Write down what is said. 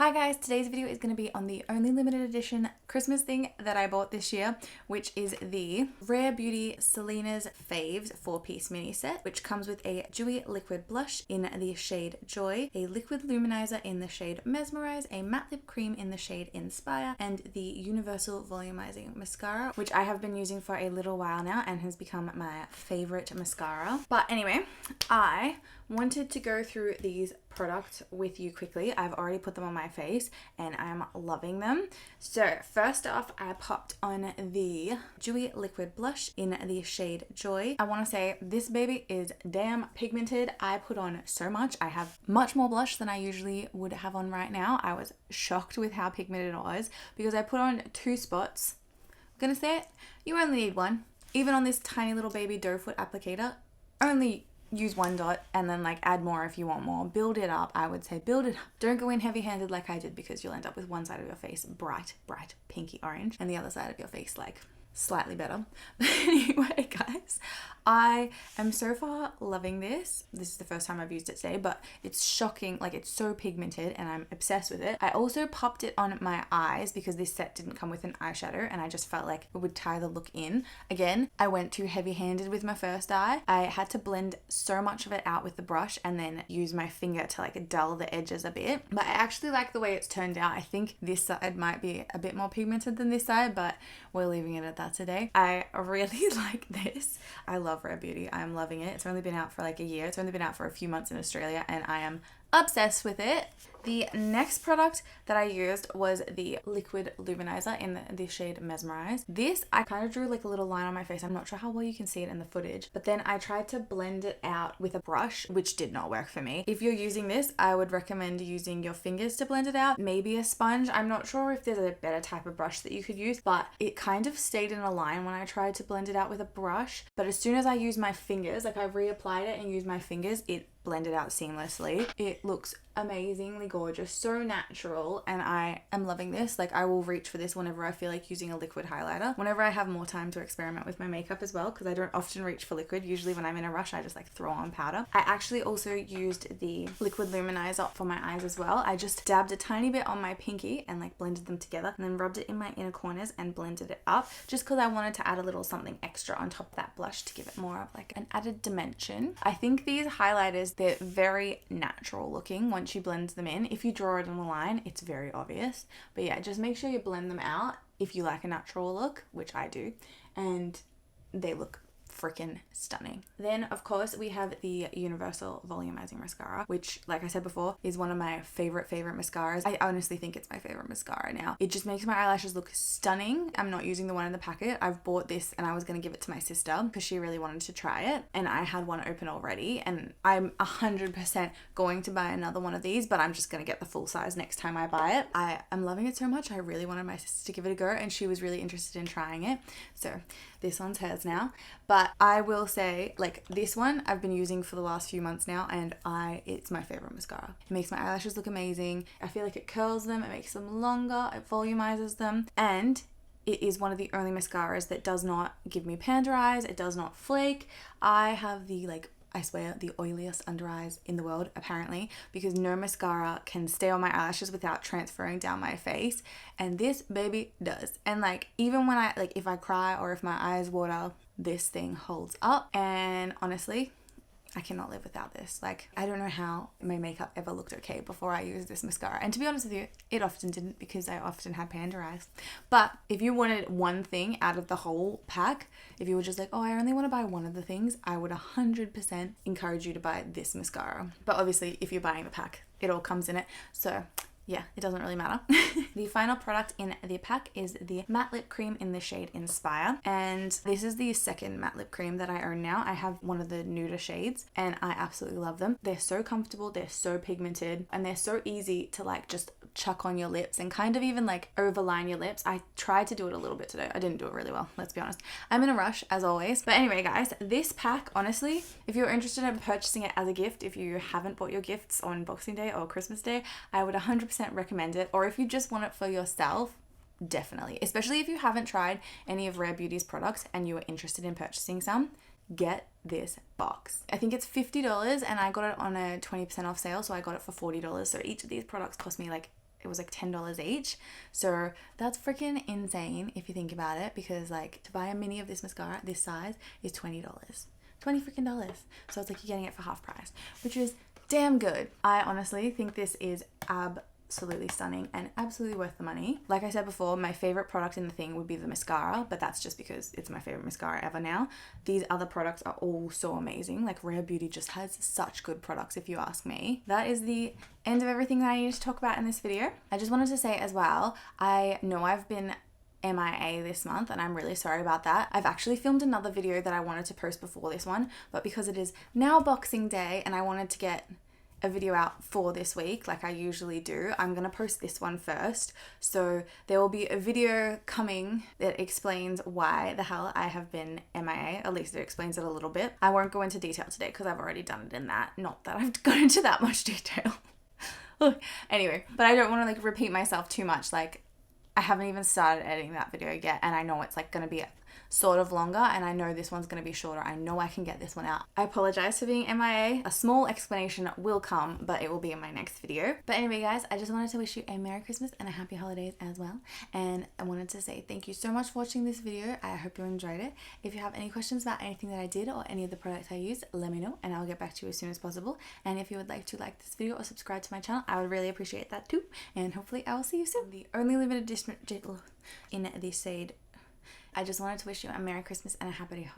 Hi guys, today's video is going to be on the only limited edition Christmas thing that I bought this year, which is the Rare Beauty Selena's Faves 4-piece mini set, which comes with a dewy liquid blush in the shade Joy, a liquid luminizer in the shade Mesmerise, a matte lip cream in the shade Inspire, and the Universal Volumizing Mascara, which I have been using for a little while now and has become my favorite mascara. But anyway, I wanted to go through these products with you quickly. I've already put them on my face and I'm loving them. So first off, I popped on the dewy liquid blush in the shade Joy. I want to say this baby is damn pigmented. I put on so much. I have much more blush than I usually would have on right now. I was shocked with how pigmented it was because I put on 2 spots. I'm gonna say it, you only need one. Even on this tiny little baby doe foot applicator, only use 1 dot and then like add more if you want more. Build it up. I would say build it up. Don't go in heavy handed like I did, because you'll end up with one side of your face bright pinky orange and the other side of your face like slightly better. But anyway guys, I am so far loving this. This is the first time I've used it today, but it's shocking. Like, it's so pigmented and I'm obsessed with it. I also popped it on my eyes because this set didn't come with an eyeshadow and I just felt like it would tie the look in. Again, I went too heavy handed with my first eye. I had to blend so much of it out with the brush and then use my finger to like dull the edges a bit. But I actually like the way it's turned out. I think this side might be a bit more pigmented than this side, but we're leaving it at that today. I really like this. I love Rare Beauty. I'm loving it. It's only been out for like a year. It's only been out for a few months in Australia and I am obsessed with it. The next product that I used was the liquid luminizer in the shade Mesmerise. This, I kind of drew like a little line on my face. I'm not sure how well you can see it in the footage, but then I tried to blend it out with a brush, which did not work for me. If you're using this, I would recommend using your fingers to blend it out, maybe a sponge. I'm not sure if there's a better type of brush that you could use, but it kind of stayed in a line when I tried to blend it out with a brush. But as soon as I used my fingers, like I reapplied it and used my fingers, it blended out seamlessly. It looks amazingly gorgeous, so natural, and I am loving this. Like, I will reach for this whenever I feel like using a liquid highlighter, whenever I have more time to experiment with my makeup as well, because I don't often reach for liquid. Usually when I'm in a rush, I just like throw on powder. I actually also used the liquid luminizer for my eyes as well. I just dabbed a tiny bit on my pinky and like blended them together and then rubbed it in my inner corners and blended it up, just because I wanted to add a little something extra on top of that blush to give it more of like an added dimension. I think these highlighters, they're very natural looking once you blend them in. If you draw it on the line, it's very obvious. But yeah, just make sure you blend them out if you like a natural look, which I do, and they look freaking stunning. Then of course we have the Universal Volumizing Mascara, which, like I said before, is one of my favorite mascaras. I honestly think it's my favorite mascara now. It just makes my eyelashes look stunning. I'm not using the one in the packet. I've bought this and I was going to give it to my sister because she really wanted to try it, and I had one open already, and I'm 100% going to buy another one of these, but I'm just going to get the full size next time I buy it. I am loving it so much. I really wanted my sister to give it a go and she was really interested in trying it, so this one's hers now. But I will say, like, this one I've been using for the last few months now and it's my favorite mascara. It makes my eyelashes look amazing. I feel like it curls them, it makes them longer, it volumizes them, and it is one of the only mascaras that does not give me panda eyes. It does not flake. I have the, like, I swear, the oiliest under eyes in the world, apparently, because no mascara can stay on my eyelashes without transferring down my face, and this baby does. And like, even when I, like, if I cry or if my eyes water, this thing holds up, and honestly, I cannot live without this. Like, I don't know how my makeup ever looked okay before I used this mascara. And to be honest with you, it often didn't, because I often had panda eyes. But if you wanted one thing out of the whole pack, if you were just like, oh, I only want to buy one of the things, I would 100% encourage you to buy this mascara. But obviously, if you're buying the pack, it all comes in it. So yeah, it doesn't really matter. The final product in the pack is the matte lip cream in the shade Inspire, and this is the second matte lip cream that I own now. I have one of the nuder shades and I absolutely love them. They're so comfortable, they're so pigmented, and they're so easy to like just chuck on your lips and kind of even like overline your lips. I tried to do it a little bit today. I didn't do it really well, let's be honest. I'm in a rush as always. But anyway guys, this pack, honestly, if you're interested in purchasing it as a gift, if you haven't bought your gifts on Boxing Day or Christmas Day, I would 100% recommend it. Or if you just want it for yourself, definitely. Especially if you haven't tried any of Rare Beauty's products and you are interested in purchasing some, get this box. I think it's $50 and I got it on a 20% off sale, so I got it for $40. So each of these products cost me like it was like $10 each. So that's freaking insane if you think about it, because like to buy a mini of this mascara this size is $20. $20 freaking dollars. So it's like you're getting it for half price, which is damn good. I honestly think this is absolutely stunning and absolutely worth the money. Like I said before, my favorite product in the thing would be the mascara, but that's just because it's my favorite mascara ever now. These other products are all so amazing. Like Rare Beauty just has such good products if you ask me. That is the end of everything that I need to talk about in this video. I just wanted to say as well, I know I've been MIA this month and I'm really sorry about that. I've actually filmed another video that I wanted to post before this one, but because it is now Boxing Day and I wanted to get a video out for this week like I usually do, I'm gonna post this one first. So there will be a video coming that explains why the hell I have been MIA. At least it explains it a little bit. I won't go into detail today because I've already done it in that. Not that I've gone into that much detail. Anyway, but I don't want to like repeat myself too much. Like I haven't even started editing that video yet, and I know it's like gonna be sort of longer, and I know this one's going to be shorter. I know I can get this one out. I apologize for being MIA. A small explanation will come, but it will be in my next video. But anyway, guys, I just wanted to wish you a Merry Christmas and a Happy Holidays as well. And I wanted to say thank you so much for watching this video. I hope you enjoyed it. If you have any questions about anything that I did or any of the products I used, let me know and I'll get back to you as soon as possible. And if you would like to like this video or subscribe to my channel, I would really appreciate that too. And hopefully I will see you soon. The only limited edition in this shade. I just wanted to wish you a Merry Christmas and a Happy